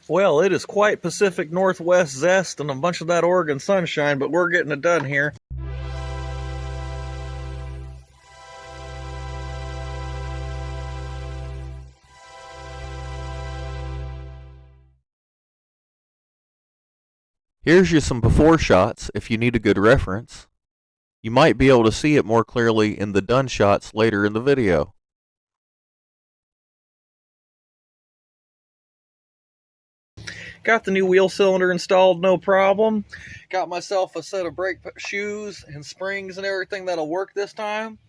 Well, it is quite Pacific Northwest zest and a bunch of that Oregon sunshine, but we're getting it done here. Here's you some before shots if you need a good reference. You might be able to see it more clearly in the done shots later in the video. Got the new wheel cylinder installed, no problem. Got myself a set of brake shoes and springs and everything that'll work this time.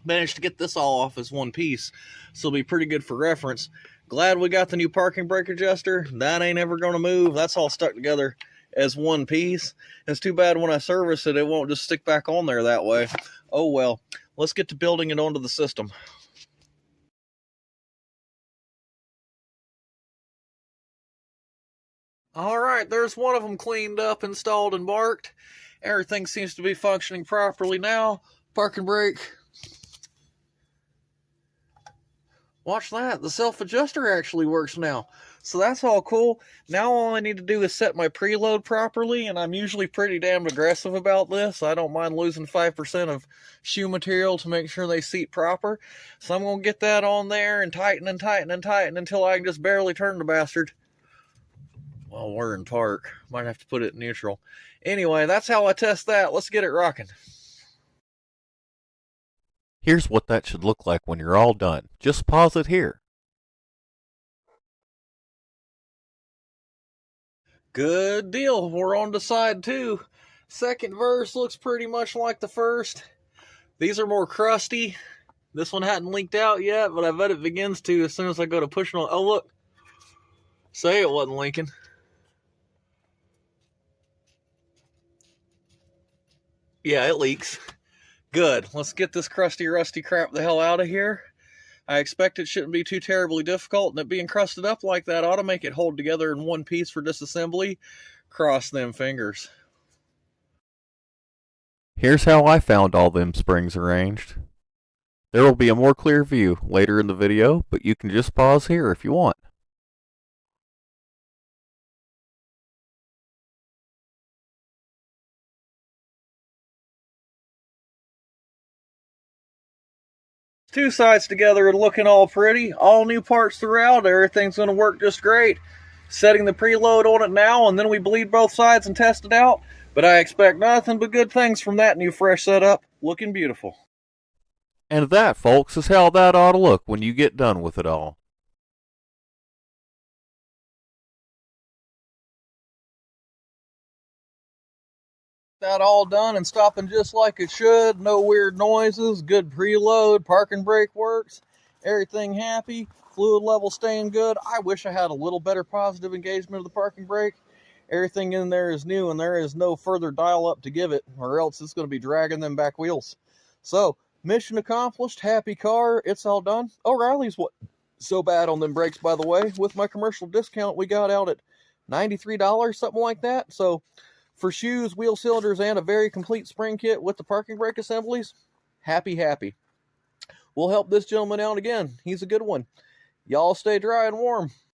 Managed to get this all off as one piece, so it'll be pretty good for reference. Glad we got the new parking brake adjuster. That ain't ever going to move. That's all stuck together as one piece. It's too bad when I service it, it won't just stick back on there that way. Oh well, let's get to building it onto the system. Alright, there's one of them cleaned up, installed, and marked. Everything seems to be functioning properly now. Parking brake. Watch that, the self-adjuster actually works now. So that's all cool. Now all I need to do is set my preload properly, and I'm usually pretty damn aggressive about this. I don't mind losing 5% of shoe material to make sure they seat proper. So I'm going to get that on there and tighten and tighten and tighten until I can just barely turn the bastard. Well, we're in park. Might have to put it in neutral. Anyway, that's how I test that. Let's get it rocking. Here's what that should look like when you're all done. Just pause it here. Good deal. We're on to side 2. Second verse looks pretty much like the first. These are more crusty. This one hadn't leaked out yet, but I bet it begins to as soon as I go to push on. Oh, look. Say it wasn't leaking. Yeah, it leaks. Good. Let's get this crusty, rusty crap the hell out of here. I expect it shouldn't be too terribly difficult, and it being crusted up like that ought to make it hold together in one piece for disassembly. Cross them fingers. Here's how I found all them springs arranged. There will be a more clear view later in the video, but you can just pause here if you want. Two sides together and looking all pretty. All new parts throughout. Everything's going to work just great. Setting the preload on it now, and then we bleed both sides and test it out. But I expect nothing but good things from that new fresh setup. Looking beautiful. And that, folks, is how that ought to look when you get done with it all. That all done and stopping just like it should. No weird noises. Good preload. Parking brake works. Everything happy. Fluid level staying good. I wish I had a little better positive engagement of the parking brake. Everything in there is new, and there is no further dial up to give it, or else it's going to be dragging them back wheels. So, mission accomplished. Happy car. It's all done. O'Reilly's what so bad on them brakes, by the way. With my commercial discount, we got out at $93, something like that. So, for shoes, wheel cylinders, and a very complete spring kit with the parking brake assemblies, happy. We'll help this gentleman out again. He's a good one. Y'all stay dry and warm.